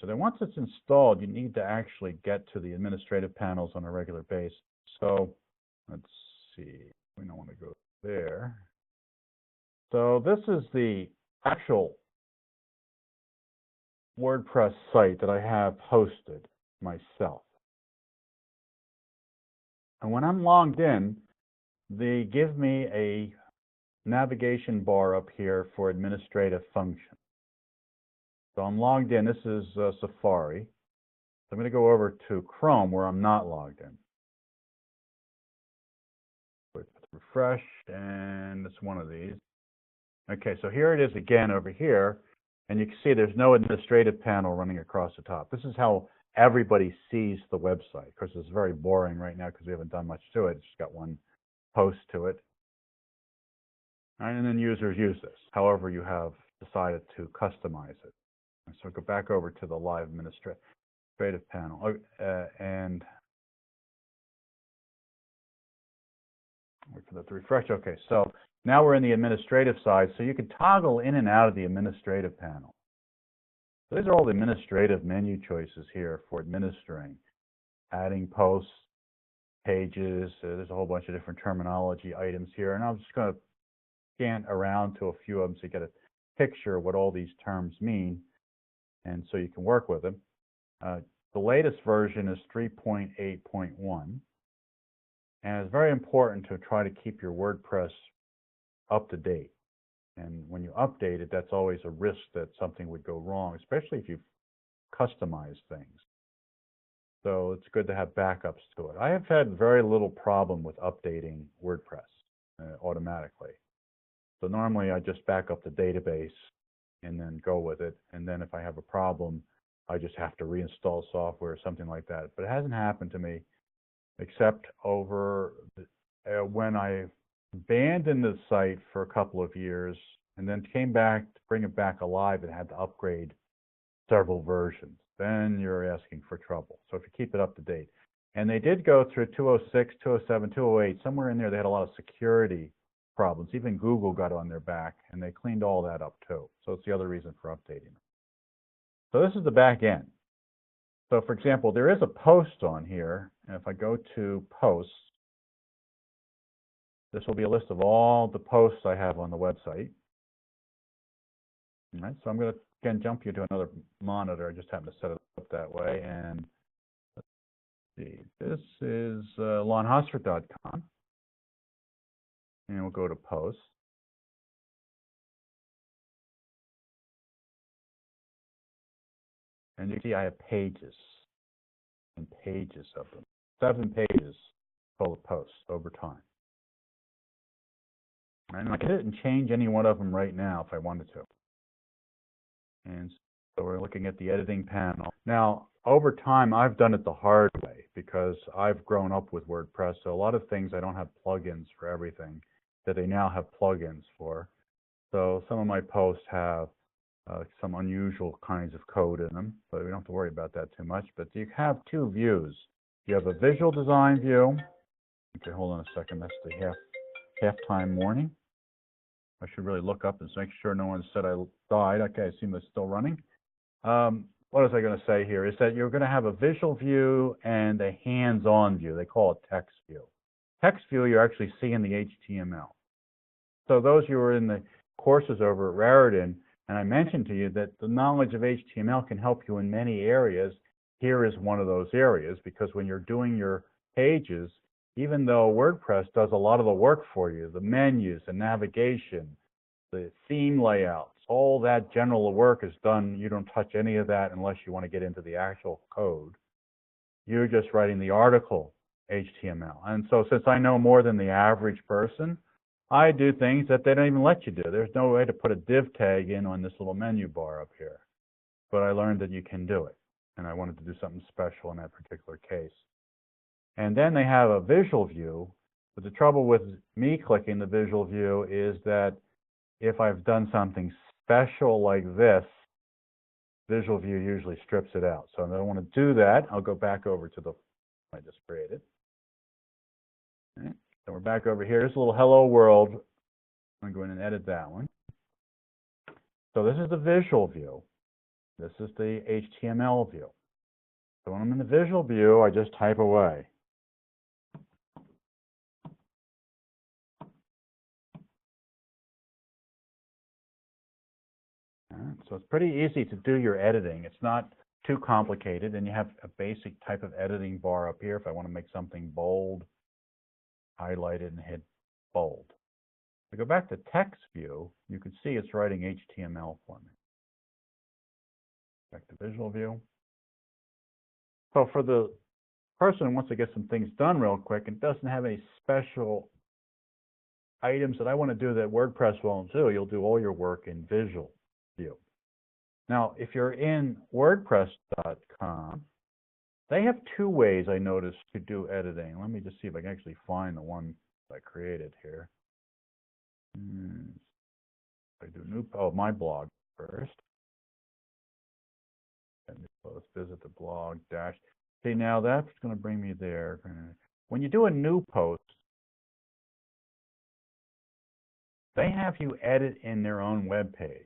So then once it's installed, you need to actually get to the administrative panels on a regular basis. So let's see, we don't want to go there. So this is the actual WordPress site that I have hosted myself. And when I'm logged in, they give me a navigation bar up here for administrative functions. So I'm logged in. This is Safari. So I'm going to go over to Chrome where I'm not logged in. Refresh, and it's one of these. Okay, so here it is again over here, and you can see there's no administrative panel running across the top. This is how everybody sees the website. Of course, it's very boring right now because we haven't done much to it. It's just got one post to it. And then users use this, however you have decided to customize it. So go back over to the live administrative panel, and wait for that to refresh. Okay, so now we're in the administrative side, so you can toggle in and out of the administrative panel. So these are all the administrative menu choices here for administering, adding posts, pages. There's a whole bunch of different terminology items here, and I'm just going to scan around to a few of them to get a picture of what all these terms mean, and so you can work with them. The latest version is 3.8.1. And it's very important to try to keep your WordPress up to date. And when you update it, that's always a risk that something would go wrong, especially if you've customized things. So it's good to have backups to it. I have had very little problem with updating WordPress automatically. So normally I just back up the database and then go with it. And then if I have a problem, I just have to reinstall software or something like that. But it hasn't happened to me, except over when I abandoned the site for a couple of years and then came back to bring it back alive and had to upgrade several versions. Then you're asking for trouble. So if you keep it up to date. And they did go through 206, 207, 208, somewhere in there they had a lot of security problems. Even Google got on their back, and they cleaned all that up too. So it's the other reason for updating it. So this is the back end. So for example, there is a post on here, and if I go to posts, this will be a list of all the posts I have on the website. All right, so I'm going to again jump you to another monitor. I just happen to set it up that way. And let's see, this is lonhosford.com, and we'll go to posts. And you can see I have pages and pages of them. 7 pages full of posts over time. And I can hit and change any one of them right now if I wanted to. And so we're looking at the editing panel. Now, over time, I've done it the hard way because I've grown up with WordPress. So a lot of things I don't have plugins for everything that they now have plugins for. So some of my posts have some unusual kinds of code in them, but we don't have to worry about that too much. But you have 2 views. You have a visual design view. Okay, hold on a second. That's the halftime warning. I should really look up and make sure no one said I died. Okay, I assume it's still running. What was I going to say here is that you're going to have a visual view and a hands-on view. They call it text view. Text view, you're actually seeing the HTML. So those who are in the courses over at Raritan, and I mentioned to you that the knowledge of HTML can help you in many areas. Here is one of those areas, because when you're doing your pages, even though WordPress does a lot of the work for you, the menus, the navigation, the theme layouts, all that general work is done. You don't touch any of that unless you want to get into the actual code. You're just writing the article HTML. And so since I know more than the average person, I do things that they don't even let you do. There's no way to put a div tag in on this little menu bar up here. But I learned that you can do it. And I wanted to do something special in that particular case. And then they have a visual view. But the trouble with me clicking the visual view is that if I've done something special like this, visual view usually strips it out. So if I don't want to do that, I'll go back over to the I just created. Okay. So we're back over here. Here's a little hello world. I'm going to go in and edit that one. So this is the visual view. This is the HTML view. So when I'm in the visual view, I just type away. So it's pretty easy to do your editing. It's not too complicated, and you have a basic type of editing bar up here. If I want to make something bold, highlight it and hit bold. If I go back to text view, you can see it's writing HTML for me. Back to visual view. So for the person who wants to get some things done real quick and doesn't have any special items that I want to do that WordPress won't do, you'll do all your work in visual view. Now, if you're in WordPress.com, they have two ways I noticed to do editing. Let me just see if I can actually find the one I created here. I do new, my blog first. And let's visit the blog dash. See, now that's going to bring me there. When you do a new post, they have you edit in their own web page.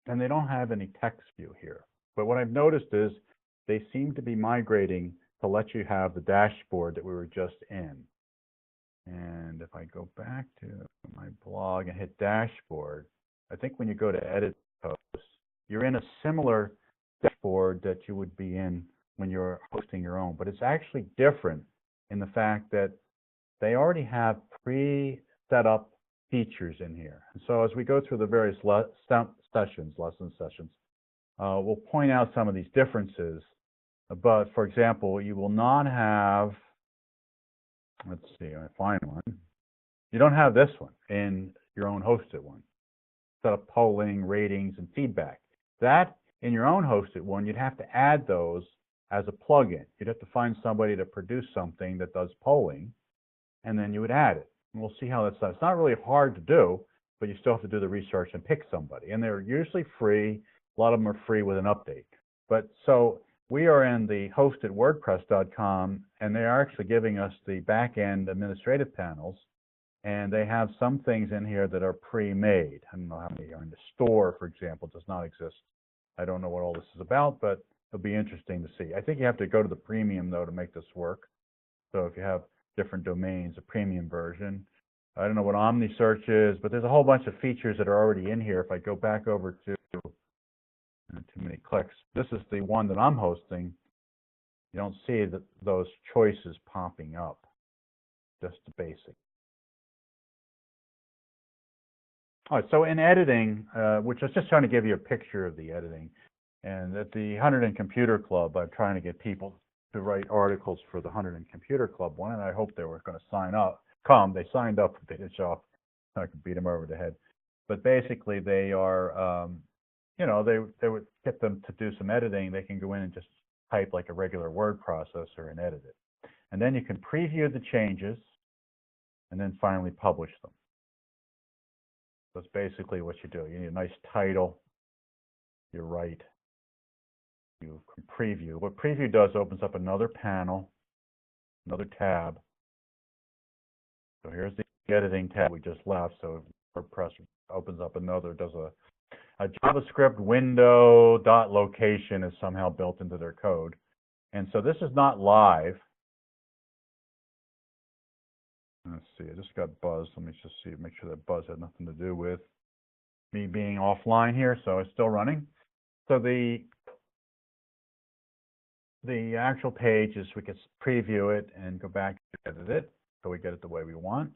And they don't have any text view here. But what I've noticed is they seem to be migrating to let you have the dashboard that we were just in. And if I go back to my blog and hit dashboard, I think when you go to edit posts, you're in a similar dashboard that you would be in when you're hosting your own. But it's actually different in the fact that they already have pre-set up features in here. And so as we go through the various lesson sessions, we'll point out some of these differences. But for example, you will not have, let's see, I find one. You don't have this one in your own hosted one. Set up polling, ratings, and feedback. That in your own hosted one, you'd have to add those as a plugin. You'd have to find somebody to produce something that does polling, and then you would add it. And we'll see how that's done. It's not really hard to do, but you still have to do the research and pick somebody. And they're usually free. A lot of them are free with an update. But so we are in the hosted WordPress.com, and they are actually giving us the back-end administrative panels. And they have some things in here that are pre-made. I don't know how many are in the store, for example, does not exist. I don't know what all this is about, but it'll be interesting to see. I think you have to go to the premium, though, to make this work. So if you have different domains, a premium version. I don't know what OmniSearch is, but there's a whole bunch of features that are already in here. If I go back over to too many clicks, this is the one that I'm hosting. You don't see those choices popping up, just the basic. All right, so in editing, which I was just trying to give you a picture of the editing, and at the 100 in Computer Club, I'm trying to get people to write articles for the 100 in Computer Club one, and I hope they were going to sign up. They signed up, they didn't show up. I could beat them over the head. But basically, they are, they would get them to do some editing. They can go in and just type like a regular word processor and edit it. And then you can preview the changes and then finally publish them. That's basically what you do. You need a nice title. You write. You can preview. What preview does opens up another panel, another tab. So here's the editing tab we just left. So WordPress opens up another, does a JavaScript window dot location is somehow built into their code. And so this is not live. Let's see, I just got buzzed. Let me just see, make sure that buzz had nothing to do with me being offline here. So it's still running. So the actual page is we can preview it and go back and edit it so we get it the way we want.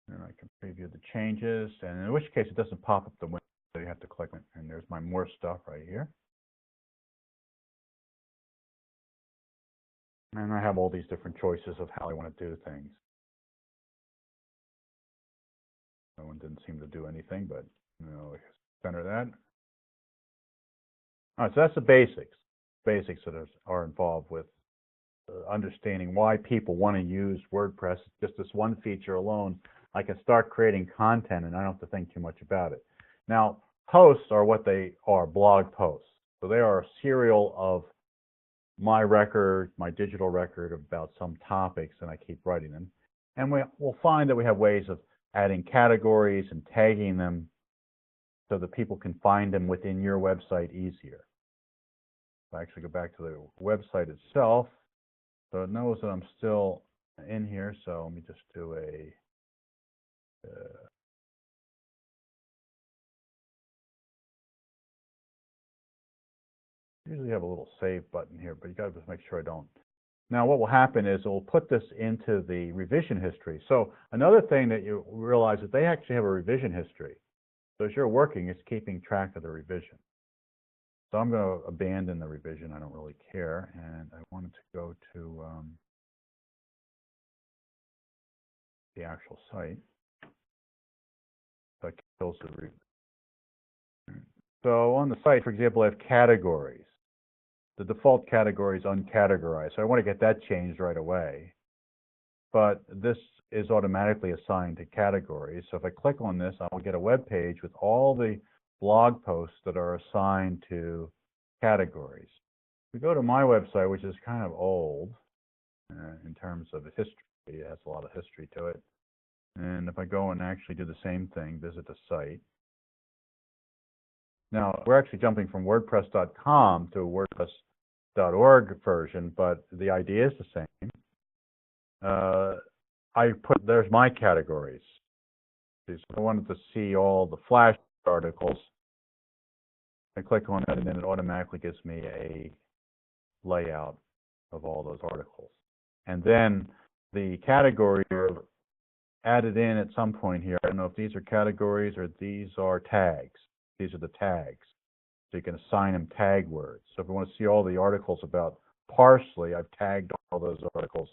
And I can preview the changes, and in which case it doesn't pop up the window, so you have to click it. And there's my more stuff right here. And I have all these different choices of how I want to do things. No one didn't seem to do anything, but center that. All right, so that's the basics. Basics that are involved with understanding why people want to use WordPress. Just this one feature alone, I can start creating content and I don't have to think too much about it. Now, posts are what they are, blog posts. So they are a serial of my record, my digital record about some topics, and I keep writing them. And we'll find that we have ways of adding categories and tagging them so that people can find them within your website easier. If I actually go back to the website itself, so it knows that I'm still in here, so let me just do a usually have a little save button here, but you got to just make sure I don't. Now what will happen is it will put this into the revision history. So another thing that you realize is they actually have a revision history. So as you're working, it's keeping track of the revision. So I'm going to abandon the revision. I don't really care. And I wanted to go to the actual site. So it kills the revision. So on the site, for example, I have categories. The default category is uncategorized. So I want to get that changed right away. But this is automatically assigned to categories. So if I click on this, I'll get a web page with all the blog posts that are assigned to categories. We go to my website, which is kind of old in terms of history. It has a lot of history to it. And if I go and actually do the same thing, visit the site. Now, we're actually jumping from WordPress.com to WordPress.org version, but the idea is the same. There's my categories. So I wanted to see all the flash articles. I click on it, and then it automatically gives me a layout of all those articles. And then the categories are added in at some point here. I don't know if these are categories or these are tags. These are the tags. So you can assign them tag words. So if I want to see all the articles about parsley, I've tagged all those articles.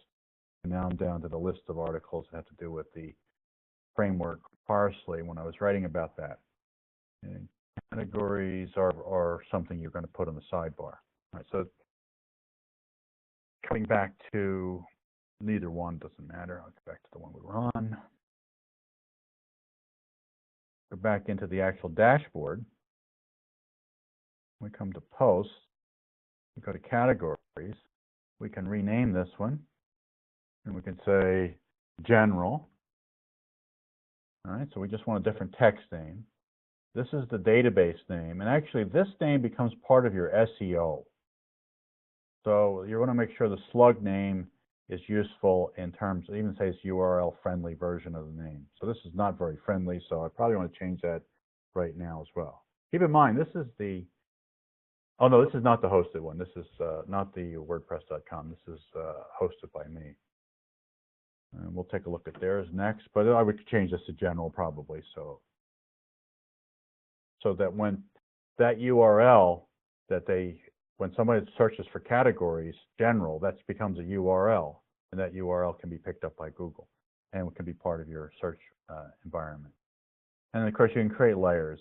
And now I'm down to the list of articles that have to do with the framework parsley when I was writing about that. And categories are something you're going to put on the sidebar. All right, so coming back to neither one doesn't matter. I'll go back to the one we were on. Go back into the actual dashboard. We come to posts. We go to categories. We can rename this one. And we can say general. All right, so we just want a different text name. This is the database name. And actually, this name becomes part of your SEO. So you want to make sure the slug name is useful in terms, even say it's URL friendly version of the name. So this is not very friendly, so I probably want to change that right now as well. Keep in mind, this is the, oh no, this is not the hosted one. This is not the WordPress.com. This is hosted by me. And we'll take a look at theirs next, but I would change this to general probably, so that when that URL that when somebody searches for categories, general, that becomes a URL, and that URL can be picked up by Google, and it can be part of your search environment. And of course, you can create layers.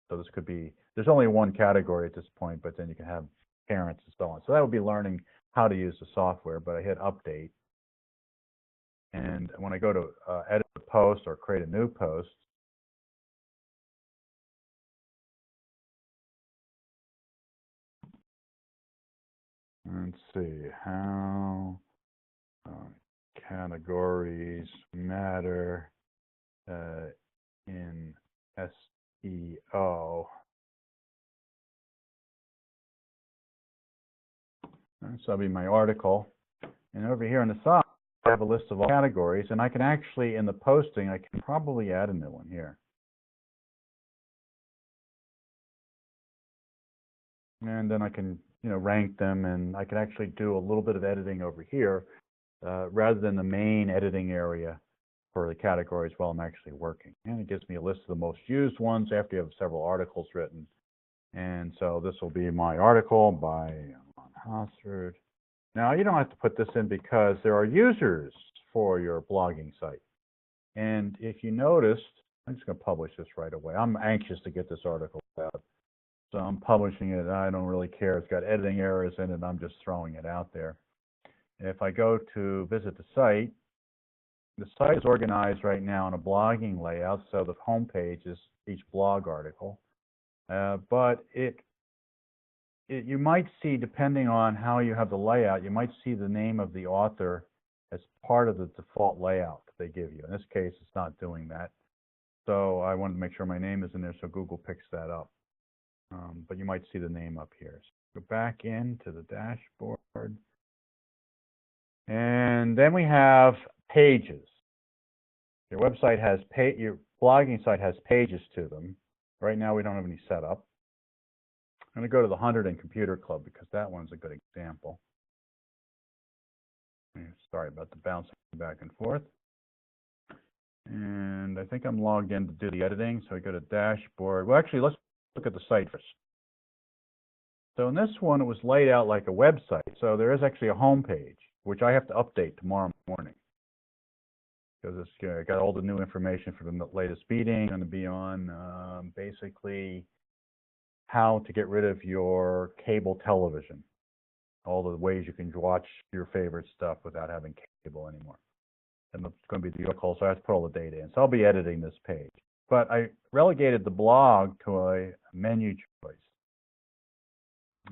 So this could be, there's only one category at this point, but then you can have parents and so on. So that would be learning how to use the software, but I hit update. And when I go to edit a post or create a new post, let's see how categories matter in SEO. And so that'll be my article. And over here on the side, I have a list of all categories, and I can actually, in the posting, I can probably add a new one here. And then I can, rank them, and I can actually do a little bit of editing over here rather than the main editing area for the categories while I'm actually working. And it gives me a list of the most used ones after you have several articles written. And so this will be my article by Hossford. Now, you don't have to put this in because there are users for your blogging site. And if you noticed, I'm just going to publish this right away. I'm anxious to get this article out. So I'm publishing it. I don't really care. It's got editing errors in it. I'm just throwing it out there. If I go to visit the site is organized right now in a blogging layout. So the home page is each blog article. But you might see, depending on how you have the layout, you might see the name of the author as part of the default layout that they give you. In this case, it's not doing that. So I wanted to make sure my name is in there so Google picks that up. But you might see the name up here. So go back into the dashboard. And then we have pages. Your website has your blogging site has pages to them. Right now we don't have any set up. I'm going to go to the 100 and Computer Club because that one's a good example. Sorry about the bouncing back and forth. And I think I'm logged in to do the editing. So I go to Dashboard. Well, actually, let's look at the site first. So in this one, it was laid out like a website. So there is actually a home page, which I have to update tomorrow morning. Because it's got all the new information for the latest meeting. Going to be on basically how to get rid of your cable television. All the ways you can watch your favorite stuff without having cable anymore. And it's going to be the call, so I have to put all the data in. So I'll be editing this page. But I relegated the blog to a menu choice.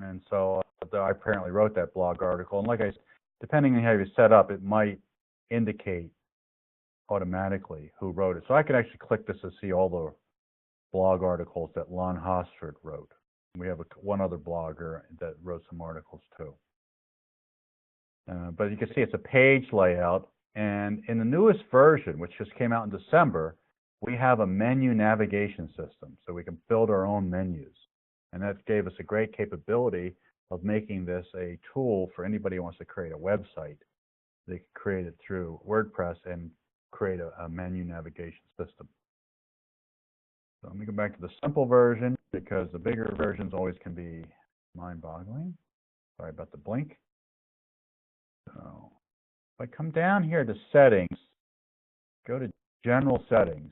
And so I apparently wrote that blog article. And like I said, depending on how you set up, it might indicate automatically who wrote it. So I can actually click this to see all the blog articles that Lon Hosford wrote. We have one other blogger that wrote some articles too. But you can see it's a page layout. And in the newest version, which just came out in December, we have a menu navigation system. So we can build our own menus. And that gave us a great capability of making this a tool for anybody who wants to create a website. They can create it through WordPress and create a menu navigation system. So let me go back to the simple version because the bigger versions always can be mind-boggling. Sorry about the blink. So if I come down here to settings, go to general settings,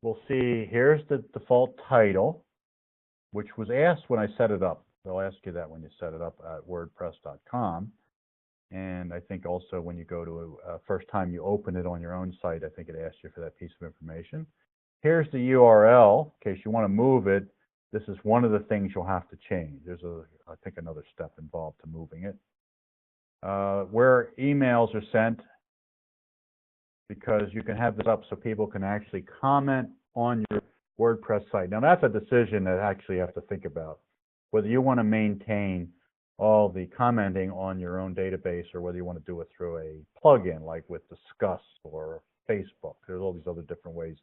we'll see here's the default title, which was asked when I set it up. They'll ask you that when you set it up at WordPress.com. And I think also when you go to first time you open it on your own site, I think it asks you for that piece of information. Here's the URL. In case you want to move it, this is one of the things you'll have to change. There's, I think, another step involved to moving it. Where emails are sent, because you can have this up so people can actually comment on your WordPress site. Now, that's a decision that actually you have to think about, whether you want to maintain all the commenting on your own database or whether you want to do it through a plugin like with Discuss or Facebook. There's all these other different ways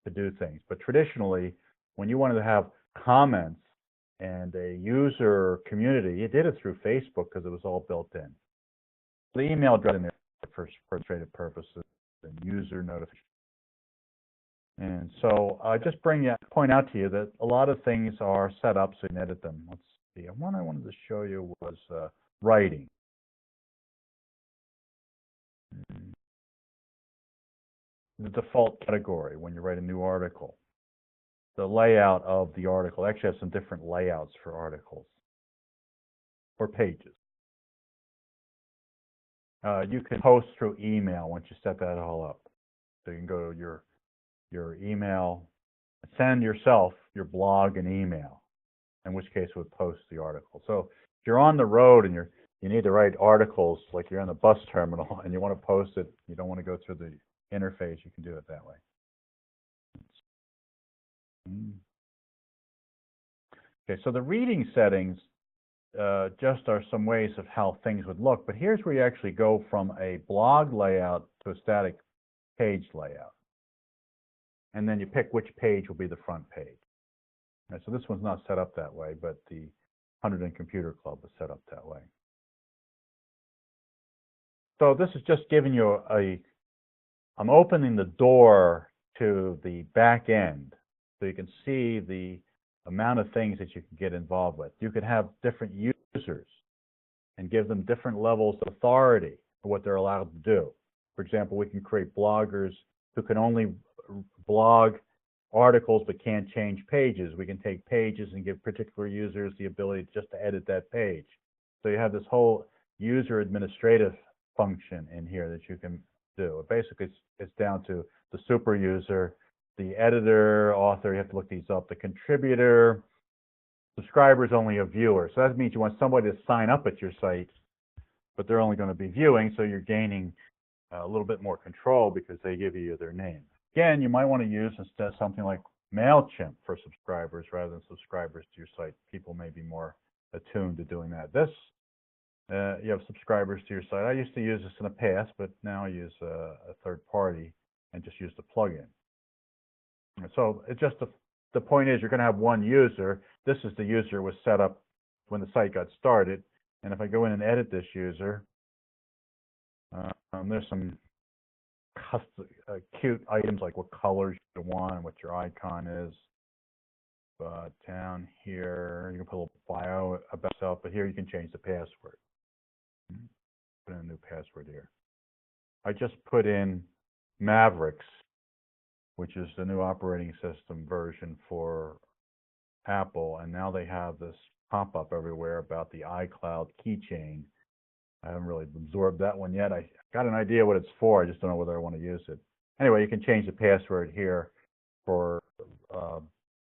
to do things. But traditionally, when you wanted to have comments and a user community, you did it through Facebook because it was all built in. The email address in there for administrative purposes and user notification. And so I just point out to you that a lot of things are set up so you can edit them. Let's see. One I wanted to show you was writing. The default category when you write a new article. The layout of the article. Actually has some different layouts for articles or pages. You can post through email once you set that all up. So you can go to your email, send yourself your blog and email, in which case it would post the article. So if you're on the road and you need to write articles, like you're in the bus terminal and you want to post it, you don't want to go through the interface, you can do it that way. Okay, so the reading settings just are some ways of how things would look, but here's where you actually go from a blog layout to a static page layout. And then you pick which page will be the front page. Right, so this one's not set up that way, but the 100 and Computer Club is set up that way. So this is just giving you I'm opening the door to the back end so you can see the amount of things that you can get involved with. You can have different users and give them different levels of authority for what they're allowed to do. For example, we can create bloggers who can only blog articles but can't change pages. We can take pages and give particular users the ability just to edit that page. So you have this whole user administrative function in here that you can do. Basically, it's down to the super user, the editor, author, you have to look these up, the contributor, subscriber is only a viewer. So that means you want somebody to sign up at your site but they're only going to be viewing, so you're gaining a little bit more control because they give you their name. Again, you might want to use instead something like MailChimp for subscribers rather than subscribers to your site. People may be more attuned to doing that. This, you have subscribers to your site. I used to use this in the past, but now I use a third party and just use the plugin. So it's just the point is you're going to have one user. This is the user was set up when the site got started. And if I go in and edit this user, there's some cute items like what colors you want, what your icon is. But down here, you can put a little bio about yourself, but here you can change the password. Put in a new password here. I just put in Mavericks, which is the new operating system version for Apple, and now they have this pop-up everywhere about the iCloud keychain. I haven't really absorbed that one yet. I got an idea what it's for. I just don't know whether I want to use it. Anyway, you can change the password here for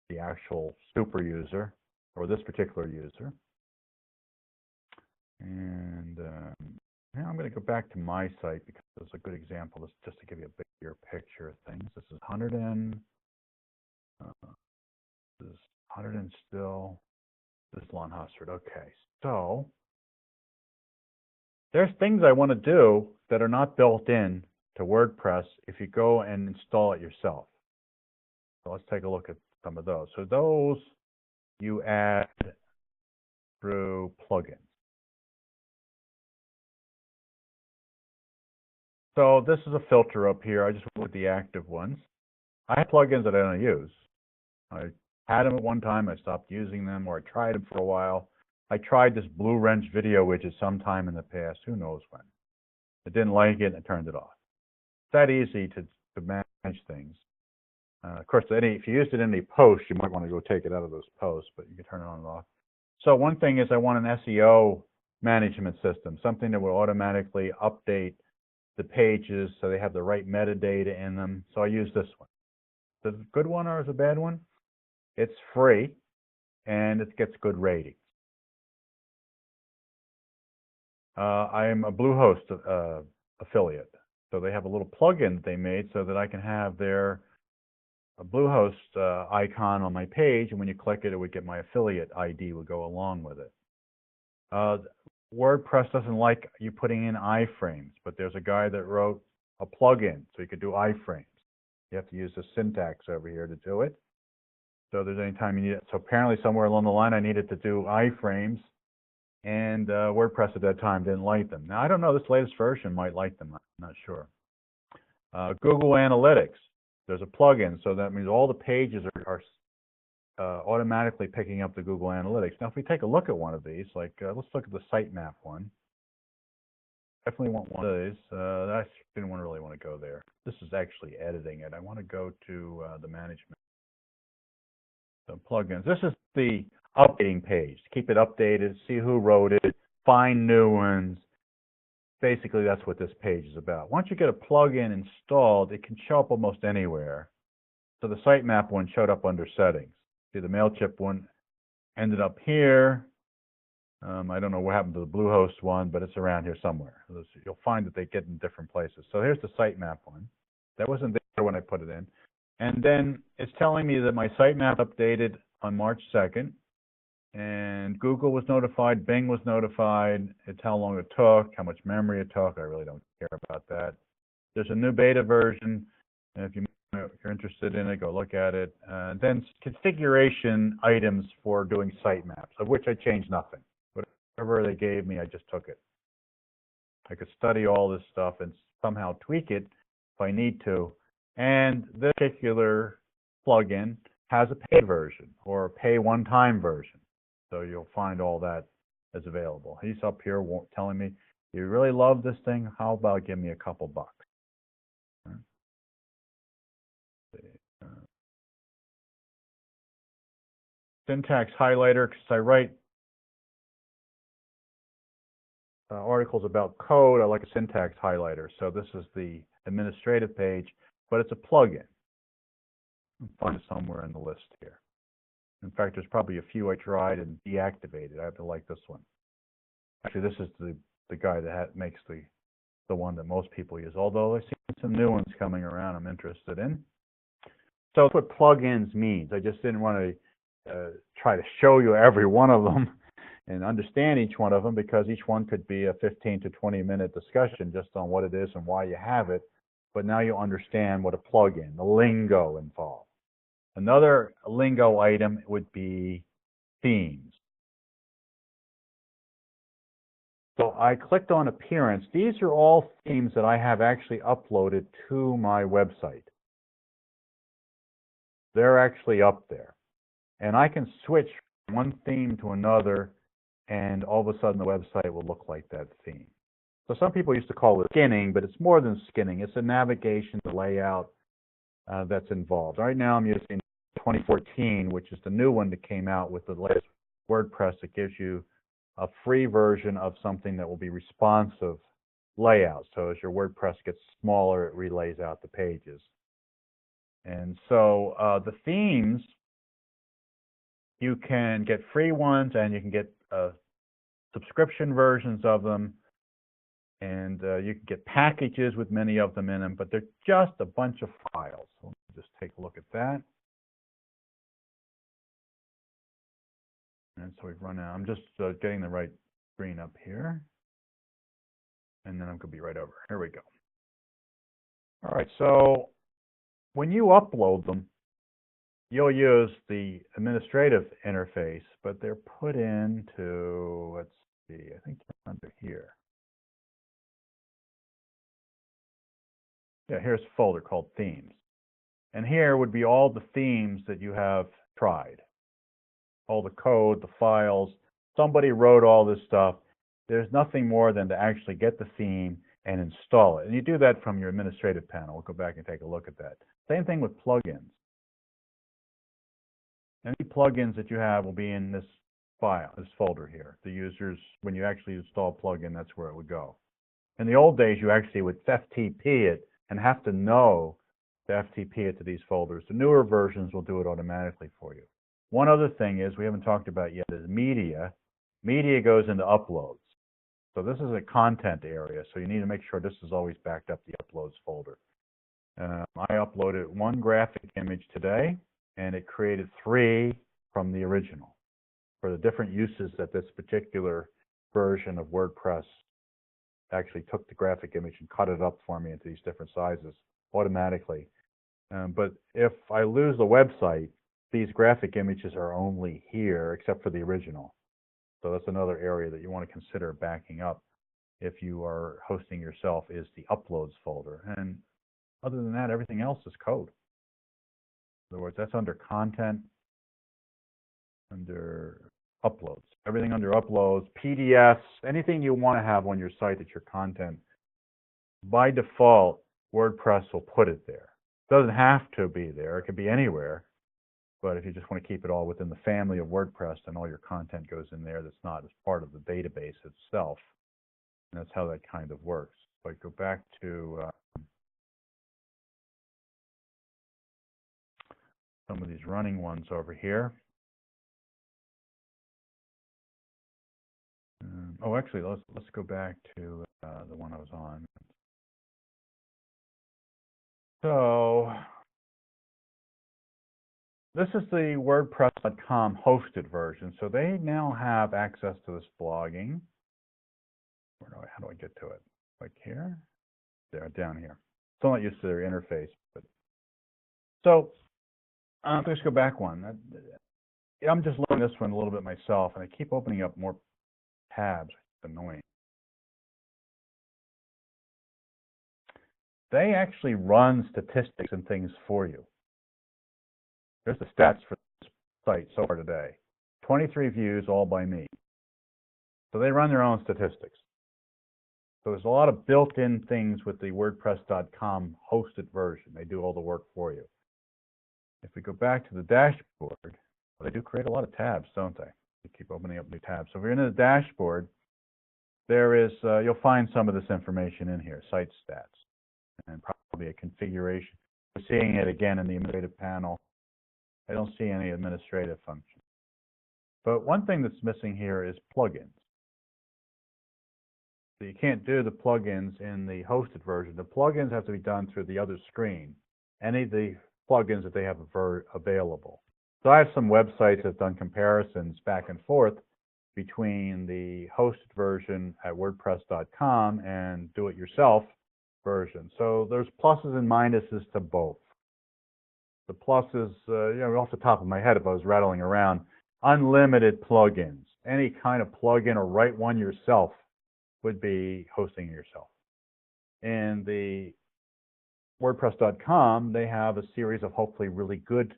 the actual super user or this particular user. And now I'm going to go back to my site because it's a good example. This just to give you a bigger picture of things. This is 100 and this is 100 and still. This is Lon Hustard. Okay, so there's things I want to do that are not built in to WordPress if you go and install it yourself. So let's take a look at some of those. So those you add through plugins. So this is a filter up here. I just went with the active ones. I have plugins that I don't use. I had them at one time. I stopped using them, or I tried them for a while. I tried this Blue Wrench video widget sometime in the past. Who knows when? I didn't like it and I turned it off. It's that easy to manage things. Of course, if you used it in any post, you might want to go take it out of those posts, but you can turn it on and off. So one thing is I want an SEO management system, something that will automatically update the pages so they have the right metadata in them. So I use this one. Is it a good one or is it a bad one? It's free and it gets good ratings. I am a Bluehost affiliate. So they have a little plugin they made so that I can have their Bluehost icon on my page, and when you click it, it would get my affiliate ID would go along with it. WordPress doesn't like you putting in iframes, but there's a guy that wrote a plugin so you could do iframes. You have to use the syntax over here to do it. So there's any time you need it. So apparently somewhere along the line I needed to do iframes, and WordPress at that time didn't like them. Now I don't know, this latest version might like them, I'm not sure. Google Analytics, there's a plugin, so that means all the pages are automatically picking up the Google Analytics. Now if we take a look at one of these, like let's look at the sitemap one. Definitely want one of these. I didn't really want to go there. This is actually editing it. I want to go to the management. So plugins. This is the updating page. Keep it updated, see who wrote it, find new ones. Basically, that's what this page is about. Once you get a plugin installed, it can show up almost anywhere. So the sitemap one showed up under settings. See, the MailChimp one ended up here. I don't know what happened to the Bluehost one, but it's around here somewhere. You'll find that they get in different places. So here's the sitemap one. That wasn't there when I put it in. And then it's telling me that my sitemap updated on March 2nd. And Google was notified, Bing was notified. It's how long it took, how much memory it took. I really don't care about that. There's a new beta version. And if you're interested in it, go look at it. Then configuration items for doing sitemaps, of which I changed nothing. Whatever they gave me, I just took it. I could study all this stuff and somehow tweak it if I need to. And this particular plugin has a paid version or a pay one-time version. So you'll find all that is available. He's up here telling me, you really love this thing? How about give me a couple bucks? Syntax highlighter, because I write articles about code. I like a syntax highlighter. So this is the administrative page, but it's a plugin. I'll find it somewhere in the list here. In fact, there's probably a few I tried and deactivated. I have to like this one. Actually, this is the the guy that makes the one that most people use, although I've seen some new ones coming around I'm interested in. So that's what plugins means. I just didn't want to try to show you every one of them and understand each one of them, because each one could be a 15 to 20-minute discussion just on what it is and why you have it. But now you understand what a plugin, the lingo involved. Another lingo item would be themes. So I clicked on appearance. These are all themes that I have actually uploaded to my website. They're actually up there. And I can switch from one theme to another, and all of a sudden the website will look like that theme. So some people used to call it skinning, but it's more than skinning. It's a navigation, the layout that's involved. Right now I'm using 2014, which is the new one that came out with the latest WordPress that gives you a free version of something that will be responsive layout. So as your WordPress gets smaller, it relays out the pages. And so the themes, you can get free ones and you can get subscription versions of them. And you can get packages with many of them in them, but they're just a bunch of files. So let me just take a look at that. And so we've run out. I'm just getting the right screen up here. And then I'm going to be right over. Here we go. All right, so when you upload them, you'll use the administrative interface, but they're put into, let's see, I think they're under here. Yeah, here's a folder called themes. And here would be all the themes that you have tried. All the code, the files. Somebody wrote all this stuff. There's nothing more than to actually get the theme and install it. And you do that from your administrative panel. We'll go back and take a look at that. Same thing with plugins. Any plugins that you have will be in this file, this folder here. The users, when you actually install a plugin, that's where it would go. In the old days, you actually would FTP it and have to know to FTP it to these folders. The newer versions will do it automatically for you. One other thing is we haven't talked about yet is media. Media goes into uploads. So this is a content area, so you need to make sure this is always backed up, the uploads folder. I uploaded one graphic image today, and it created 3 from the original for the different uses that this particular version of WordPress actually took the graphic image and cut it up for me into these different sizes automatically. But if I lose the website, these graphic images are only here except for the original. So that's another area that you want to consider backing up if you are hosting yourself, is the uploads folder. And other than that, everything else is code. In other words, that's under content, under uploads. Everything under uploads, PDFs, anything you want to have on your site that's your content. By default, WordPress will put it there. It doesn't have to be there. It could be anywhere. But if you just want to keep it all within the family of WordPress, then all your content goes in there that's not as part of the database itself. And that's how that kind of works. So I go back to some of these running ones over here. Oh, actually, let's go back to the one I was on. So this is the WordPress.com hosted version. So they now have access to this blogging. How do I get to it? Like here? There, down here. Still not used to their interface. But so let's go back one. I'm just learning this one a little bit myself, and I keep opening up more tabs. It's annoying. They actually run statistics and things for you. Here's the stats for this site so far today. 23 views, all by me. So they run their own statistics. So there's a lot of built-in things with the WordPress.com hosted version. They do all the work for you. If we go back to the dashboard, well, they do create a lot of tabs, don't they? They keep opening up new tabs. So if you're in the dashboard, there is, you'll find some of this information in here, site stats, and probably a configuration. We're seeing it again in the administrative panel. I don't see any administrative functions. But one thing that's missing here is plugins. So you can't do the plugins in the hosted version. The plugins have to be done through the other screen, any of the plugins that they have available. So I have some websites that have done comparisons back and forth between the hosted version at WordPress.com and do-it-yourself version. So there's pluses and minuses to both. The pluses, off the top of my head, if I was rattling around, unlimited plugins. Any kind of plugin or write one yourself would be hosting it yourself. And the WordPress.com, they have a series of hopefully really good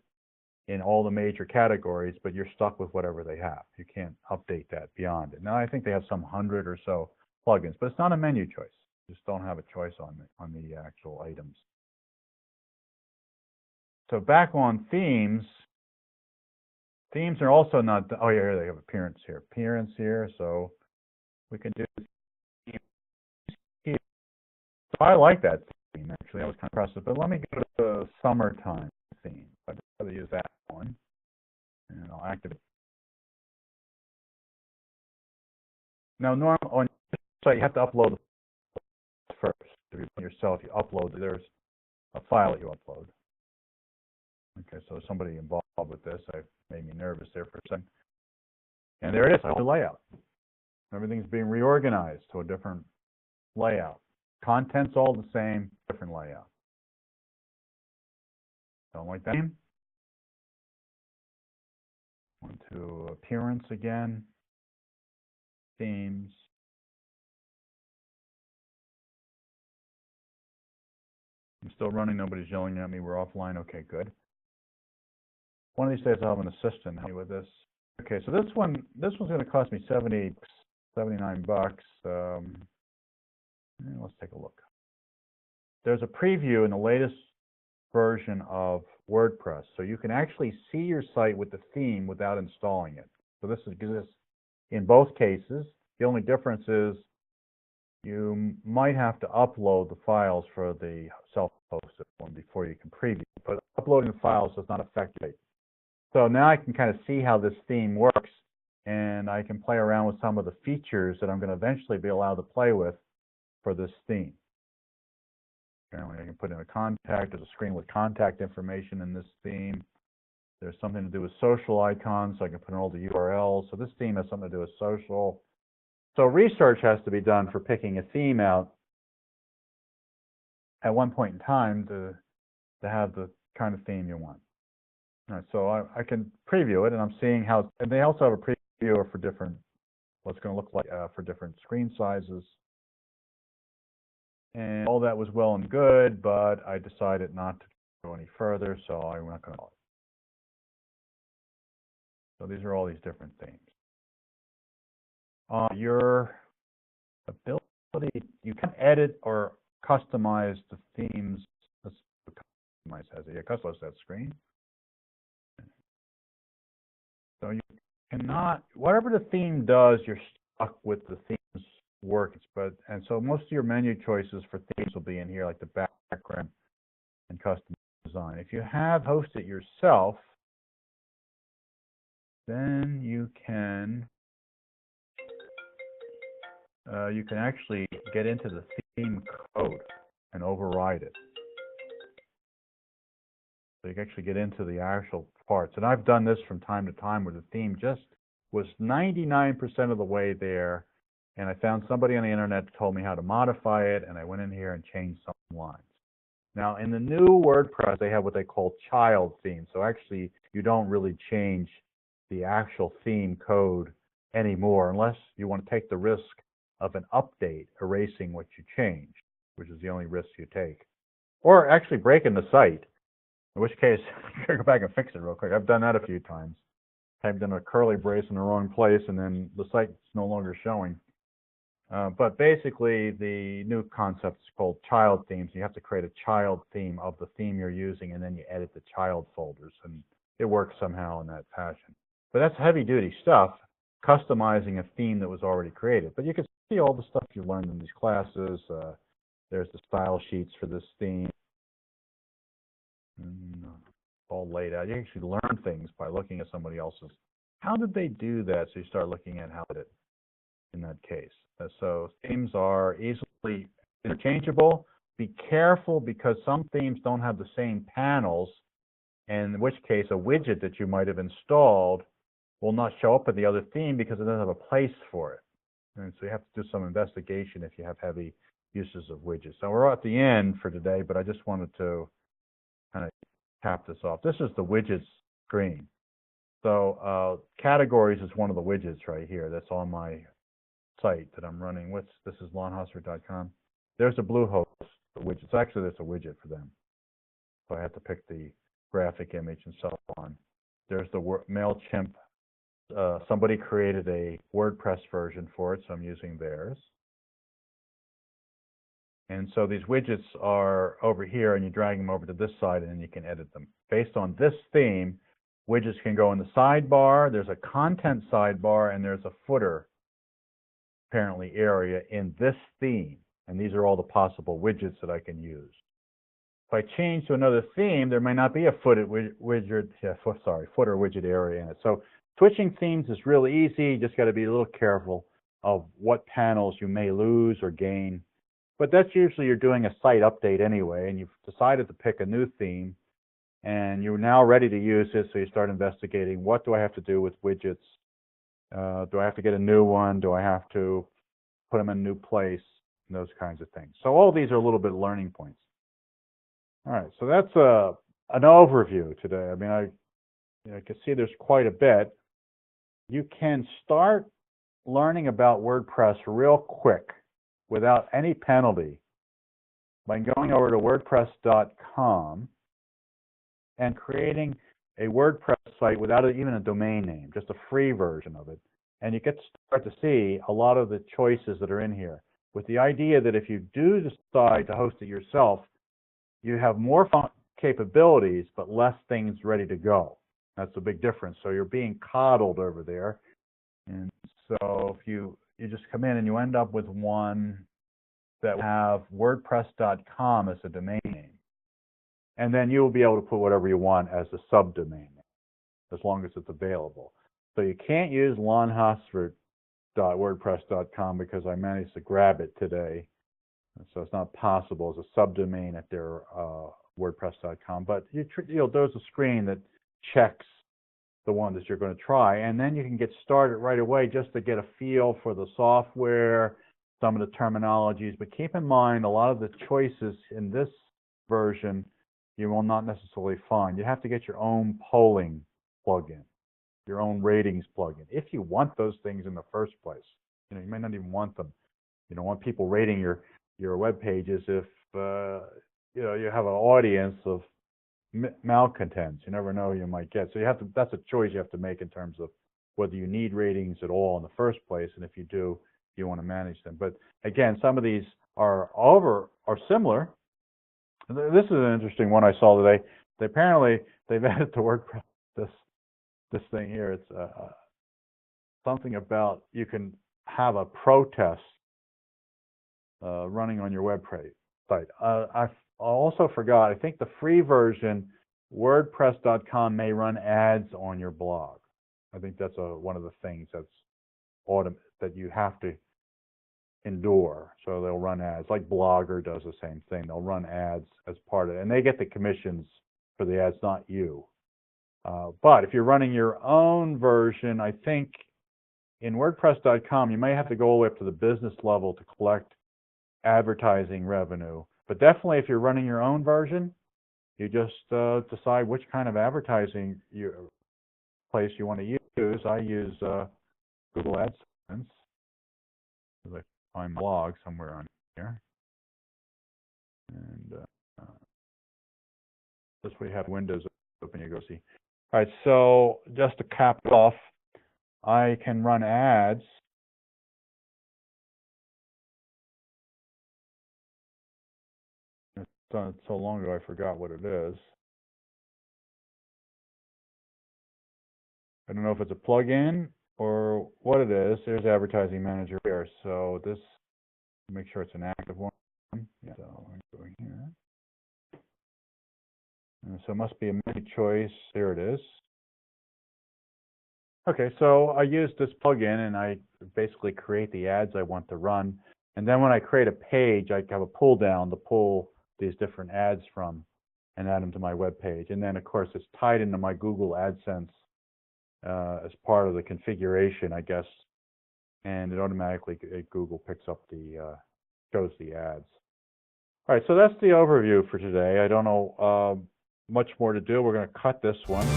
in all the major categories, but you're stuck with whatever they have. You can't update that beyond it. Now, I think they have some 100 or so plugins, but it's not a menu choice. You just don't have a choice on the actual items. So back on themes, themes are also not, oh yeah, here they have appearance here, so we can do themes here. So I like that theme, actually. I was kind of impressed, but let me go to the summertime theme. I'd rather use that one, and I'll activate. Now, normally on your site, you have to upload first. If you put yourself, you upload, there's a file that you upload. Okay, so somebody involved with this, it made me nervous there for a second. And there it is, I have the layout. Everything's being reorganized to a different layout. Content's all the same, different layout. Don't like that. Went to appearance again. Themes. I'm still running, nobody's yelling at me, we're offline, okay, good. One of these days I'll have an assistant help me with this. Okay, so this one's going to cost me $79. Let's take a look. There's a preview in the latest version of WordPress, so you can actually see your site with the theme without installing it. So this exists in both cases. The only difference is you might have to upload the files for the self-hosted one before you can preview, but uploading the files does not affect it. So now I can kind of see how this theme works, and I can play around with some of the features that I'm going to eventually be allowed to play with for this theme. Apparently I can put in a contact. There's a screen with contact information in this theme. There's something to do with social icons, so I can put in all the URLs. So this theme has something to do with social. So research has to be done for picking a theme out at one point in time to have the kind of theme you want. All right, so I can preview it, and I'm seeing how, and they also have a preview for different, what's going to look like for different screen sizes. And all that was well and good, but I decided not to go any further, so I'm not going to. So these are all these different themes. Your ability, you can edit or customize the themes. Let's customize as it. Customize that screen. So you cannot, whatever the theme does, you're stuck with the theme's works. And so most of your menu choices for themes will be in here, like the background and custom design. If you have hosted yourself, then you can actually get into the theme code and override it. So you can actually get into the actual parts. And I've done this from time to time where the theme just was 99% of the way there, and I found somebody on the internet that told me how to modify it, and I went in here and changed some lines. Now, in the new WordPress, they have what they call child themes. So actually, you don't really change the actual theme code anymore unless you want to take the risk of an update erasing what you changed, which is the only risk you take. Or actually breaking the site, in which case, you can go back and fix it real quick. I've done that a few times. Typed in a curly brace in the wrong place, and then the site's no longer showing. But basically, the new concept is called child themes. You have to create a child theme of the theme you're using, and then you edit the child folders, and it works somehow in that fashion. But that's heavy-duty stuff, customizing a theme that was already created. But you can see all the stuff you learned in these classes. There's the style sheets for this theme. All laid out. You actually learn things by looking at somebody else's. How did they do that? So you start looking at how they did it. in that case. So themes are easily interchangeable. Be careful because some themes don't have the same panels, in which case a widget that you might have installed will not show up in the other theme because it doesn't have a place for it. And so you have to do some investigation if you have heavy uses of widgets. So we're at the end for today, but I just wanted to kind of cap this off. This is the widgets screen. So categories is one of the widgets right here that's on my site that I'm running. This is lawnhustler.com. There's a Bluehost widget. Actually, there's a widget for them. So I have to pick the graphic image and so on. There's the MailChimp. Somebody created a WordPress version for it, so I'm using theirs. And so these widgets are over here, and you drag them over to this side, and then you can edit them. Based on this theme, widgets can go in the sidebar. There's a content sidebar, and there's a footer, apparently, area in this theme. And these are all the possible widgets that I can use. If I change to another theme, there may not be a footer widget area in it. So switching themes is really easy. You just got to be a little careful of what panels you may lose or gain. But that's usually you're doing a site update anyway, and you've decided to pick a new theme, and you're now ready to use it, so you start investigating, what do I have to do with widgets? Do I have to get a new one? Do I have to put them in a new place? And those kinds of things. So all these are a little bit learning points. All right, so that's an overview today. I mean, I can see there's quite a bit. You can start learning about WordPress real quick without any penalty by going over to WordPress.com and creating a WordPress site without even a domain name, just a free version of it. And you get to start to see a lot of the choices that are in here, with the idea that if you do decide to host it yourself, you have more capabilities, but less things ready to go. That's a big difference. So you're being coddled over there. And so if you just come in and you end up with one that will have WordPress.com as a domain name, and then you'll be able to put whatever you want as a subdomain name, as long as it's available. So you can't use lawnhustler.wordpress.com because I managed to grab it today. So it's not possible as a subdomain at their WordPress.com. But there's a screen that checks the one that you're going to try, and then you can get started right away just to get a feel for the software, some of the terminologies. But keep in mind, a lot of the choices in this version you will not necessarily find. You have to get your own polling plugin, your own ratings plugin, if you want those things in the first place. You may not even want them. You don't want people rating your web pages if you have an audience of malcontents. You never know who you might get. So that's a choice you have to make in terms of whether you need ratings at all in the first place, and if you do, you want to manage them. But again, some of these are similar. This is an interesting one I saw today. Apparently they've added to WordPress this thing here. It's something about you can have a protest running on your web site. I also forgot, I think the free version, WordPress.com may run ads on your blog. I think that's one of the things that you have to endure. So they'll run ads, like Blogger does the same thing. They'll run ads as part of it, and they get the commissions for the ads, not you. But if you're running your own version, I think in WordPress.com, you may have to go all the way up to the business level to collect advertising revenue. But definitely, if you're running your own version, you just decide which kind of advertising place you want to use. I use Google AdSense. I find my blog somewhere on here. And this way you have windows open, you go see. All right, so just to cap it off, I can run ads. It's done so long ago I forgot what it is. I don't know if it's a plugin or what it is. There's Advertising Manager here. So this, make sure it's an active one. Yeah, so I'm going here. And so it must be a menu choice. There it is. Okay, so I used this plugin and I basically create the ads I want to run. And then when I create a page, I have a pull down to pull these different ads from and add them to my web page. And then, of course, it's tied into my Google AdSense as part of the configuration, I guess. And it automatically, Google picks up shows the ads. All right, so that's the overview for today. I don't know much more to do. We're going to cut this one.